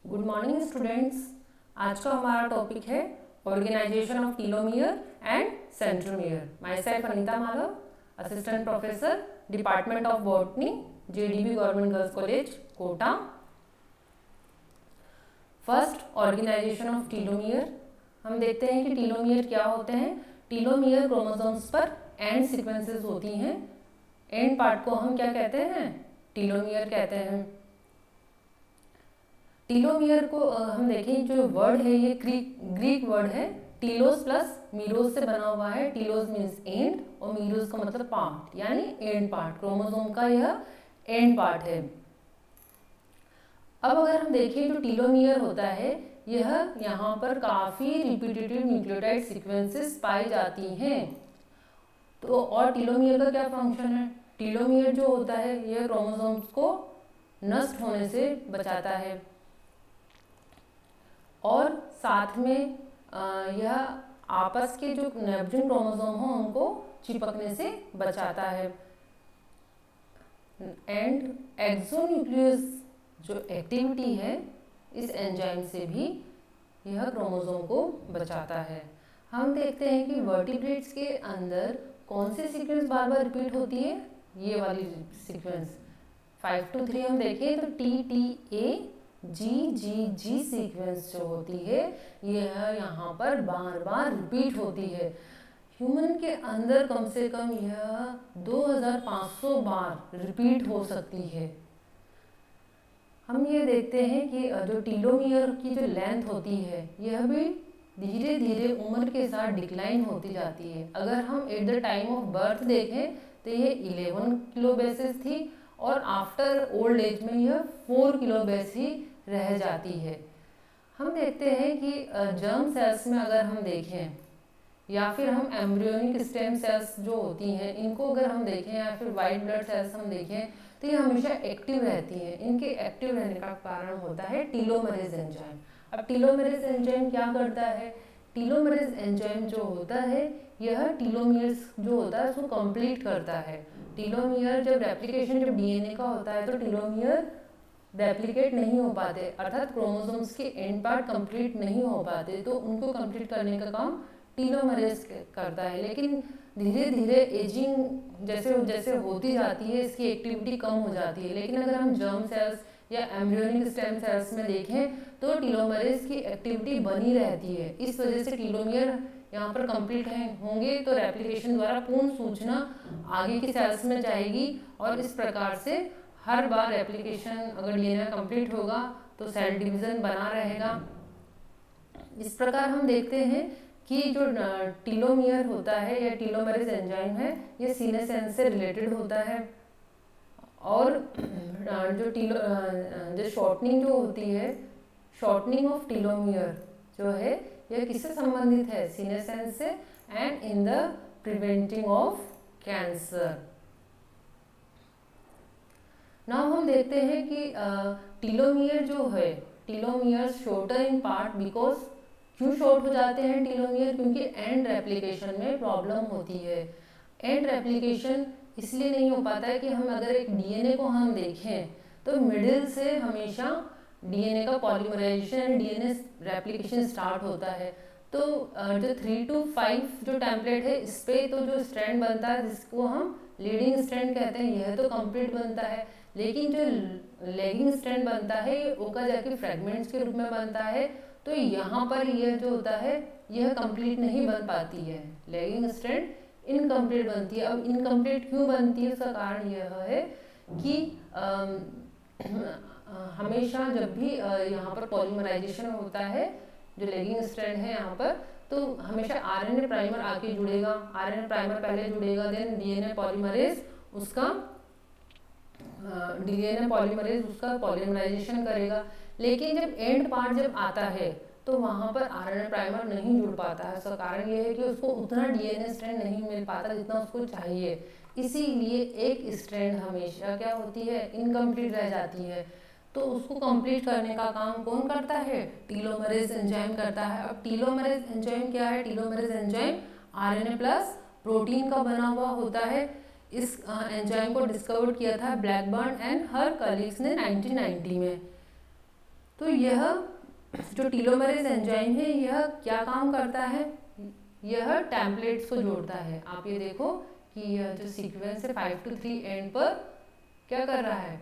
Good morning students. आज का हमारा टॉपिक है organisation of telomere and centromere. Myself Anita Madhav, assistant professor, department of botany, JDB government girls college Kota. First, organisation of telomere. हम देखते हैं कि टीलोमियर क्या होते हैं। टीलोमियर क्रोमोसोम्स पर एंड सीक्वेंसेस होती हैं। एंड पार्ट को हम क्या कहते हैं? टीलोमियर कहते हैं। टीलोमियर को हम देखें, जो वर्ड है ये ग्रीक वर्ड है। टीलोस प्लस मीरोस से बना हुआ है। टीलोस मीन्स एंड और मीरोस का मतलब पार्ट, यानी एंड पार्ट। क्रोमोसोम का यह एंड पार्ट है। अब अगर हम देखें, जो टीलोमियर होता है यह यहाँ पर काफ़ी रिपीटेटिव न्यूक्लियोटाइड सीक्वेंसेस पाई जाती हैं। तो और टीलोमियर का क्या फंक्शन है? टीलोमियर जो होता है यह क्रोमोसोम्स को नष्ट होने से बचाता है और साथ में यह आपस के जो नेपच्यून क्रोमोसोम हो उनको चिपकने से बचाता है। एंड एक्सोन्यूक्लियस जो एक्टिविटी है इस एंजाइम से भी यह क्रोमोसोम को बचाता है। हम देखते हैं कि वर्टिब्रेट्स के अंदर कौन सी सीक्वेंस बार बार रिपीट होती है? ये वाली सीक्वेंस 5 to 3 हम देखें तो TTA GGG सीक्वेंस जो होती है यह यहाँ पर बार बार रिपीट होती है। ह्यूमन के अंदर कम से कम यह 2500 बार रिपीट हो सकती है। हम ये देखते हैं कि जो टीलोमियर की जो लेंथ होती है यह भी धीरे धीरे उम्र के साथ डिक्लाइन होती जाती है। अगर हम at the time of birth देखें तो ये 11 किलो बेसिस थी और आफ्टर ओल्ड एज में यह 4 किलो बेस ही रह जाती है। हम देखते हैं कि जर्म सेल्स में अगर हम देखें या फिर हम एम्ब्रियोनिक स्टेम सेल्स जो होती हैं इनको अगर हम देखें या फिर वाइट ब्लड सेल्स हम देखें तो ये हमेशा एक्टिव रहती हैं। इनके एक्टिव रहने का कारण होता है टीलोमरेज एंजाइम। अब टीलोमरेज एंजाइम क्या करता है? टीलोमरेज एंजाइम जो होता है यह टीलोमियर्स जो होता है उसको कंप्लीट करता है। टीलोमियर जब रेप्लिकेशन जब डीएनए का होता है तो टीलोमियर रेप्लिकेट नहीं हो पाते, अर्थात क्रोमोसोम्स के एंड पार्ट कंप्लीट नहीं हो पाते, तो उनको कंप्लीट करने का काम टीलोमरेज करता है। लेकिन धीरे धीरे एजिंग जैसे जैसे होती जाती है इसकी एक्टिविटी कम हो जाती है। लेकिन अगर हम जर्म सेल्स या एम्ब्रियोनिक स्टेम सेल्स में देखें तो टीलोमरेज की एक्टिविटी बनी रहती है। इस वजह से टीलोमियर यहाँ पर कंप्लीट होंगे तो रेप्लिकेशन द्वारा पूर्ण सूचना आगे की सेल्स में जाएगी और इस प्रकार से हर बार रेप्लिकेशन अगर डीएनए कंप्लीट होगा तो सेल डिवीजन बना रहेगा। इस प्रकार हम देखते हैं कि जो टीलोमियर होता है या टीलोमरेज एंजाइम है ये सीनेसेंस से रिलेटेड होता है और जो शॉर्टनिंग जो होती है, शॉर्टनिंग ऑफ टीलोमियर जो है यह किससे संबंधित है? सीनेसेंस से and in the preventing of cancer. Now हम देखते हैं कि टीलोमियर जो है, telomere shorter in part because क्यों शॉर्ट हो जाते हैं टीलोमियर? क्योंकि एंड रेप्लिकेशन में प्रॉब्लम होती है। एंड रेप्लिकेशन इसलिए नहीं हो पाता है कि हम अगर एक डीएनए को हम देखें तो मिडिल से हमेशा डीएनए का polymerization and DNA replication start होता है। तो जो 3 to 5 जो टेम्पलेट है इस पे तो जो स्ट्रैंड बनता है जिसको हम लीडिंग स्ट्रैंड कहते हैं यह तो कंप्लीट बनता है। लेकिन जो लैगिंग स्ट्रैंड बनता है ये ओका जाके फ्रेगमेंट्स के रूप में बनता है। तो यहाँ पर यह जो होता है यह कंप्लीट नहीं बन पाती है, लैगिंग स्ट्रैंड इनकम्प्लीट बनती है। अब इनकम्प्लीट क्यों बनती है? उसका कारण यह है कि हमेशा जब भी यहाँ पर पॉलीमराइजेशन होता है जो लैगिंग स्ट्रैंड है यहाँ पर, तो हमेशा आरएनए प्राइमर आके जुड़ेगा। आरएनए प्राइमर पहले जुड़ेगा, देन डीएनए पॉलीमरेज उसका पॉलीमराइजेशन करेगा। लेकिन जब एंड पार्ट जब आता है तो वहाँ पर आरएनए प्राइमर नहीं जुड़ पाता है। उसका कारण यह है कि उसको उतना डीएनए स्ट्रैंड नहीं मिल पाता जितना उसको चाहिए। इसीलिए एक स्ट्रैंड हमेशा क्या होती है? इनकम्प्लीट रह जाती है। तो उसको कंप्लीट करने का काम कौन करता है? टीलोमरेज एंजाइम करता है। अब टीलोमरेज एंजाइम क्या है? Telomerase enzyme RNA plus protein का बना हुआ होता है। इस एंजाइम को डिस्कवर किया था ब्लैकबर्न एंड हर कलीग्स ने 1990 में। तो यह जो टीलोमेरेज एंजाइम है यह क्या काम करता है, यह टेम्पलेट्स को जोड़ता है। आप ये देखो कि यह जो सीक्वेंस है 5 to 3 एंड पर क्या कर रहा है,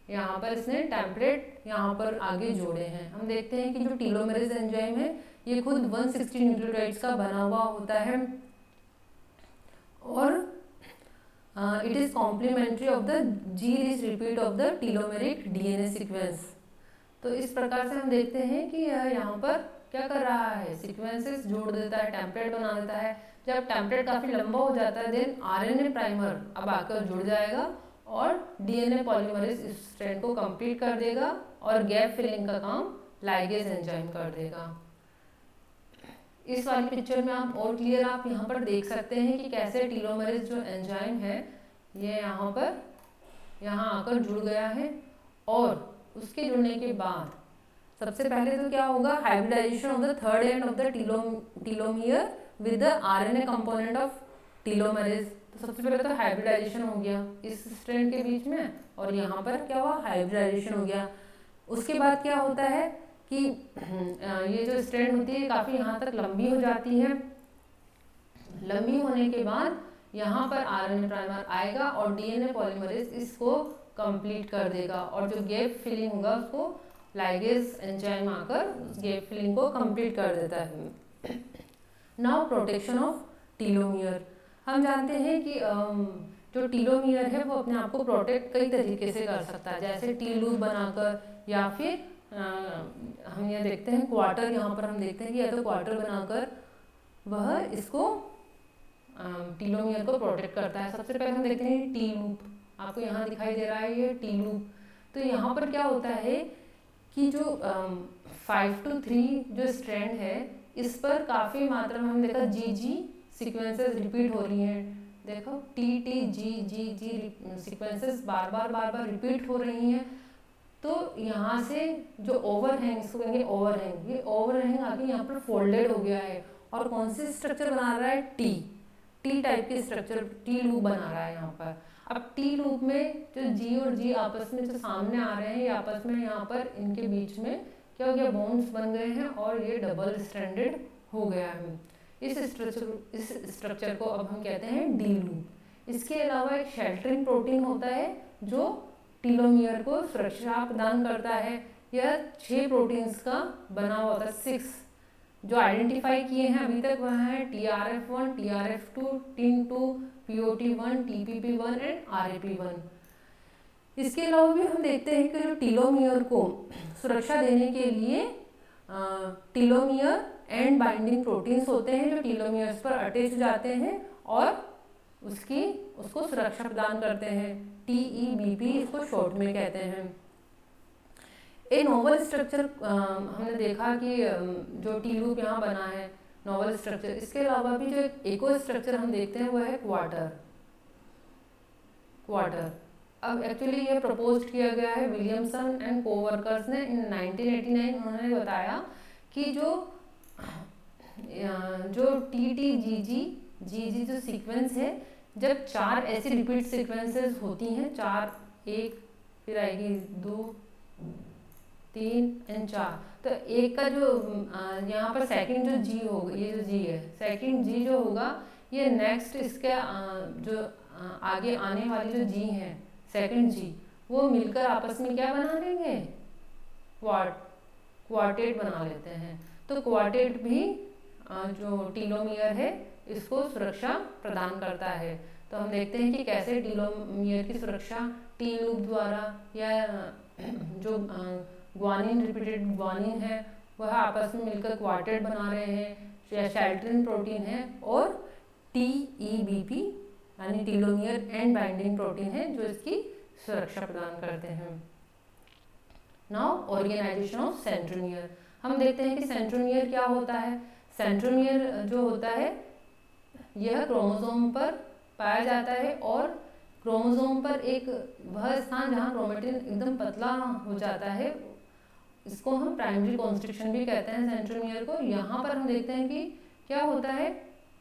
यहाँ पर इसने टेम्पलेट यहाँ पर आगे जोड़े हैं। हम देखते हैं कि जो टीलोमेरेज एंजाइम है ये खुद 160 न्यूक्लियोटाइड्स का बना हुआ होता है और it is complementary of the G rich repeat of the telomeric DNA sequence. तो इस प्रकार से हम देखते हैं कि यह यहाँ पर क्या कर रहा है, सीक्वेंसेस जोड़ देता है, टेम्पलेट बना देता है। जब टेम्पलेट काफ़ी लंबा हो जाता है देन आरएनए प्राइमर अब आकर जुड़ जाएगा और डीएनए पॉलीमरेज इस स्ट्रैंड को कंप्लीट कर देगा और गैप फिलिंग का काम लाइगेज एंजाइम कर देगा। इस वाली पिक्चर में आप और क्लियर आप यहाँ पर देख सकते हैं कि कैसे टीलोमेरेज जो एंजाइम है ये यहाँ पर यहाँ आकर जुड़ गया है और उसके जुड़ने के बाद सबसे पहले तो क्या होगा, hybridisation of the third end of the telomere with the RNA component of telomerase. तो सबसे पहले तो हाइब्रिडाइजेशन हो गया इस स्ट्रैंड के बीच में और यहाँ पर क्या हुआ, हाइब्रिडाइजेशन हो गया। उसके बाद क्या होता है कि ये जो स्ट्रैंड होती है काफ़ी यहाँ तक लंबी हो जाती है। लंबी होने के बाद यहाँ पर आरएनए प्राइमर आएगा और डीएनए पॉलीमरेज इसको कंप्लीट कर देगा और जो गैप फिलिंग होगा उसको लाइगेज एंजाइम आकर उस गैप फिलिंग को कंप्लीट कर देता है। Now protection of telomere. हम जानते हैं कि जो टीलोमियर है वो अपने आप को प्रोटेक्ट कई तरीके से कर सकता है, जैसे टी लूप बनाकर या फिर हम ये देखते हैं क्वार्टर, यहाँ पर हम देखते हैं कि या तो क्वार्टर बनाकर वह इसको टीलोमियर को प्रोटेक्ट करता है। सबसे पहले हम देखते हैं टी लूप, आपको यहाँ दिखाई दे रहा है ये टी लूप। तो यहाँ पर क्या होता है कि जो 5 to 3 जो स्ट्रैंड है इस पर काफ़ी मात्रा में हम देखा जी सीक्वेंसेस रिपीट हो रही हैं। देखो टी जी सीक्वेंसेस बार बार रिपीट हो रही हैं। तो यहाँ से जो ओवरहैंग, इसको कहेंगे ओवरहैंग, ये ओवरहैंग आके यहाँ पर फोल्डेड हो गया है और कौन सी स्ट्रक्चर बना रहा है, टी टाइप की स्ट्रक्चर, टी लूप बना रहा है यहाँ पर। अब टी लूप में जो जी और जी आपस में जो सामने आ रहे हैं ये आपस में यहाँ पर इनके बीच में क्या हो गया, बॉन्ड्स बन गए हैं और ये डबल स्ट्रैंडेड हो गया है। इस स्ट्रक्चर को अब हम कहते हैं डी लूप। इसके अलावा एक शेल्टरिंग प्रोटीन होता है जो टीलोमियर को सुरक्षा प्रदान करता है। यह 6 प्रोटीन्स का बना हुआ होता है, 6 जो आइडेंटिफाई किए हैं अभी तक वह है TRF1, TRF2, TIN2, POT1, TPP1 and RAP1। इसके अलावा भी हम देखते हैं कि जो टीलोमियर को सुरक्षा देने के लिए टीलोमियर एंड बाइंडिंग प्रोटीन्स होते हैं जो टीलोमियर्स पर अटैच हो जाते हैं और उसको सुरक्षा प्रदान करते हैं। TEBP इसको शॉर्ट में कहते हैं। ए नोवल स्ट्रक्चर हमने देखा कि जो टी लूप यहाँ बना है नोवल स्ट्रक्चर। इसके अलावा भी जो एक और स्ट्रक्चर हम देखते हैं वह है क्वार्टर। अब एक्चुअली ये प्रपोज किया गया है विलियमसन एंड कोवर्कर्स ने इन 1989। उन्होंने बताया कि जो TTGG जो सीक्वेंस है, जब 4 ऐसी रिपीट सीक्वेंसेस होती हैं, 4 एक फिर आएगी 2 3 एंड 4, तो एक का जो यहाँ पर सेकंड जो जी होगा, ये जो जी है सेकंड जी जो होगा ये नेक्स्ट इसके जो आगे आने वाली जो जी है सेकंड जी वो मिलकर आपस में क्या बना लेंगे, क्वार्टेट बना लेते हैं। तो क्वार्टेट भी जो टीलोमियर है इसको सुरक्षा प्रदान करता है। तो हम देखते हैं कि कैसे टीलोमियर की सुरक्षा टी लूप द्वारा या जो ग्वानिन रिपीटेड ग्वानिन है वह आपस में मिलकर क्वार्टेट बना रहे हैं, या शेल्टरिन प्रोटीन है और TEBP यानी टीलोमियर एंड बाइंडिंग प्रोटीन है जो इसकी सुरक्षा प्रदान करते हैं। Now organization of centromere. हम देखते हैं कि सेंट्रोमियर क्या होता है। सेंट्रोमियर जो होता है यह क्रोमोसोम पर पाया जाता है और क्रोमोसोम पर एक वह स्थान जहाँ क्रोमेटिन एकदम पतला हो जाता है, इसको हम प्राइमरी कॉन्स्ट्रिक्शन भी कहते हैं सेंट्रोमियर को। यहाँ पर हम देखते हैं कि क्या होता है,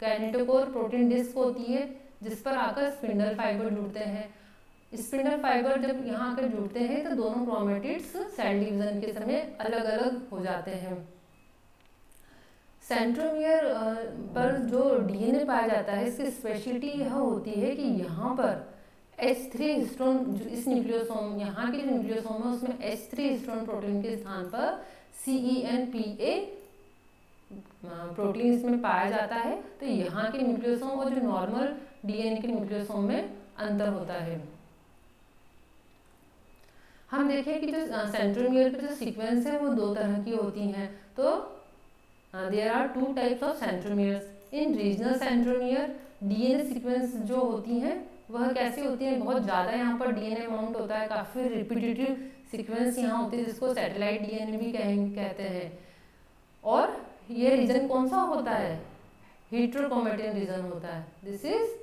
कैनेटोकोर प्रोटीन डिस्क होती है जिस पर आकर स्पिंडल फाइबर जुड़ते हैं। स्पिंडल फाइबर जब यहाँ आकर जुड़ते हैं तो दोनों क्रोमेटिड्स सेल डिवीजन के समय अलग अलग हो जाते हैं। सेंट्रोमियर पर जो डीएनए पाया जाता है, इसकी स्पेशलिटी यह होती है कि यहाँ पर H3 हिस्टोन, इस न्यूक्लियोसोम, यहाँ के न्यूक्लियोसोम है उसमें H3 हिस्टोन प्रोटीन के स्थान पर CENPA प्रोटीन इसमें पाया जाता है। तो यहाँ के न्यूक्लियोसोम और जो नॉर्मल डीएनए के न्यूक्लियोसोम में अंतर होता है। हम देखें कि जो सेंट्रोमियर की जो सीक्वेंस है वो दो तरह की होती हैं। तो there are two types of centromeres. In regional centromere DNA sequence जो होती हैं वह कैसी होती है, बहुत ज़्यादा यहाँ पर डीएनए अमाउंट होता है, काफ़ी रिपीटेटिव सीक्वेंस यहाँ होती है, जिसको सैटेलाइट डीएनए भी कहते हैं। और ये रीजन कौन सा होता है, हेट्रोक्रोमेटिन रीजन होता है। This is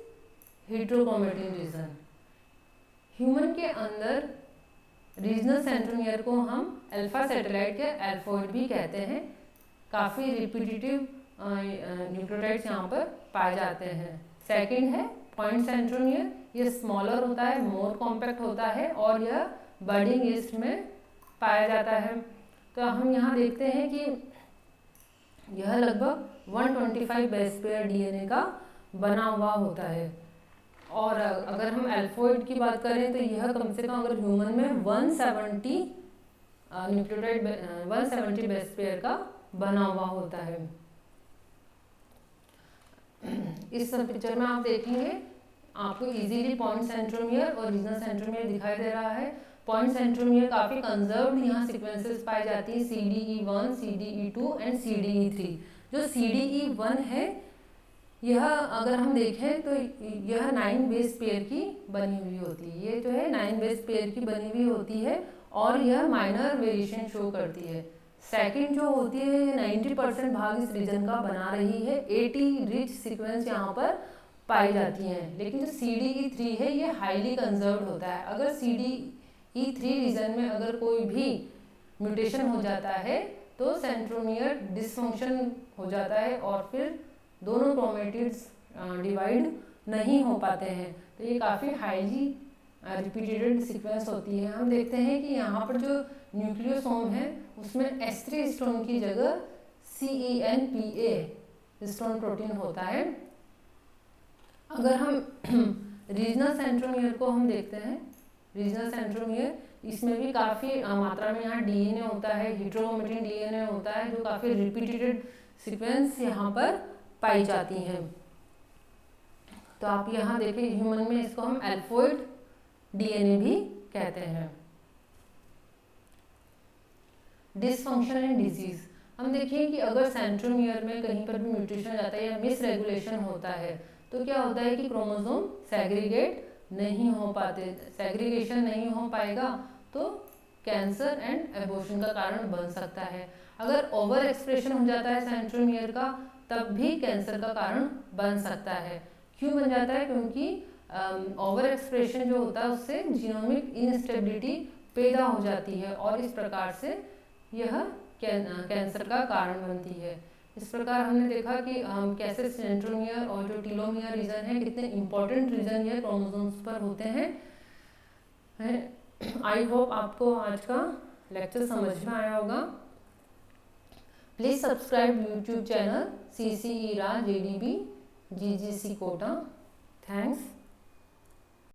heterochromatin region. Human के अंदर रीजनल सेंट्रोमियर को हम अल्फा सैटेलाइट या एल्फोइड भी कहते हैं। काफ़ी रिपीटेटिव न्यूक्लियोटाइड्स यहाँ पर पाए जाते हैं। सेकंड है पॉइंट सेंट्रोमियर। ये स्मॉलर होता है, मोर कॉम्पैक्ट होता है और यह बर्डिंग ईस्ट में पाया जाता है। तो हम यहाँ देखते हैं कि यह लगभग 125 बेस पेयर डीएनए का बना हुआ होता है। और अगर हम एल्फोइड की बात करें तो यह कम से कम अगर ह्यूमन में 170 न्यूक्लियोटाइड 170 बेस पेयर का बना हुआ होता है। इस पिक्चर में आप देखेंगे आपको इजीली पॉइंट सेंट्रोमियर और रीजनल सेंट्रोमियर दिखाई दे रहा है। पॉइंट सेंट्रोमियर काफ़ी कंजर्व्ड यहाँ सीक्वेंसेस पाई जाती है, CDE1, CDE2 एंड CDE3। जो CDE1 है यह अगर हम देखें तो यह 9 बेस पेयर की बनी हुई होती है। ये जो है 9 बेस पेयर की बनी हुई होती है और यह माइनर वेरिएशन शो करती है। सेकंड जो होती है 90% भाग इस रीजन का बना रही है। 80 रिच सीक्वेंस यहाँ पर पाई जाती हैं। लेकिन जो CDE3 है ये हाईली कंजर्व्ड होता है। अगर CDE3 रीजन में अगर कोई भी म्यूटेशन हो जाता है तो सेंट्रोमियर डिसफंक्शन हो जाता है और फिर दोनों क्रोमेटिड्स डिवाइड नहीं हो पाते हैं। तो ये काफ़ी हाईली रिपीटेड सीक्वेंस होती है। हम देखते हैं कि यहाँ पर जो न्यूक्लियोसोम है उसमें H3 हिस्टोन की जगह CENPA हिस्टोन प्रोटीन होता है। अगर हम रीजनल सेंट्रोमियर को हम देखते हैं, रीजनल सेंट्रोमियर इसमें भी काफ़ी मात्रा में यहाँ डीएनए होता है, हेट्रोक्रोमेटिन डीएनए होता है, जो काफ़ी रिपीटेड सीक्वेंस यहाँ पर पाई जाती हैं। तो आप यहाँ देखें ह्यूमन में इसको हम एल्फोइड डीएनए भी कहते हैं। Dysfunction and disease. हम देखें कि अगर सेंट्रोमियर में कहीं पर भी म्यूटेशन जाता है या मिस रेगुलेशन होता है तो क्या होता है कि क्रोमोसोम सेग्रीगेट नहीं हो पाते। सेग्रीगेशन नहीं हो पाएगा तो कैंसर एंड एबॉर्शन का कारण बन सकता है। अगर ओवर एक्सप्रेशन हो जाता है सेंट्रोमियर का तब भी कैंसर का कारण बन सकता है। क्यों बन जाता है? क्योंकि ओवर एक्सप्रेशन जो होता है उससे जीनोमिक इनस्टेबिलिटी पैदा हो जाती है और इस प्रकार से यह कैंसर का कारण बनती है। इस प्रकार हमने देखा कि हम कैसे सेंट्रोमियर और जो टीलोमियर रीजन है कितने इंपॉर्टेंट रीजन ये क्रोमोसोम्स पर होते हैं। आई होप आपको आज का लेक्चर समझ में आया होगा। Please subscribe YouTube channel CC ERA JDB GGC Kota. Thanks.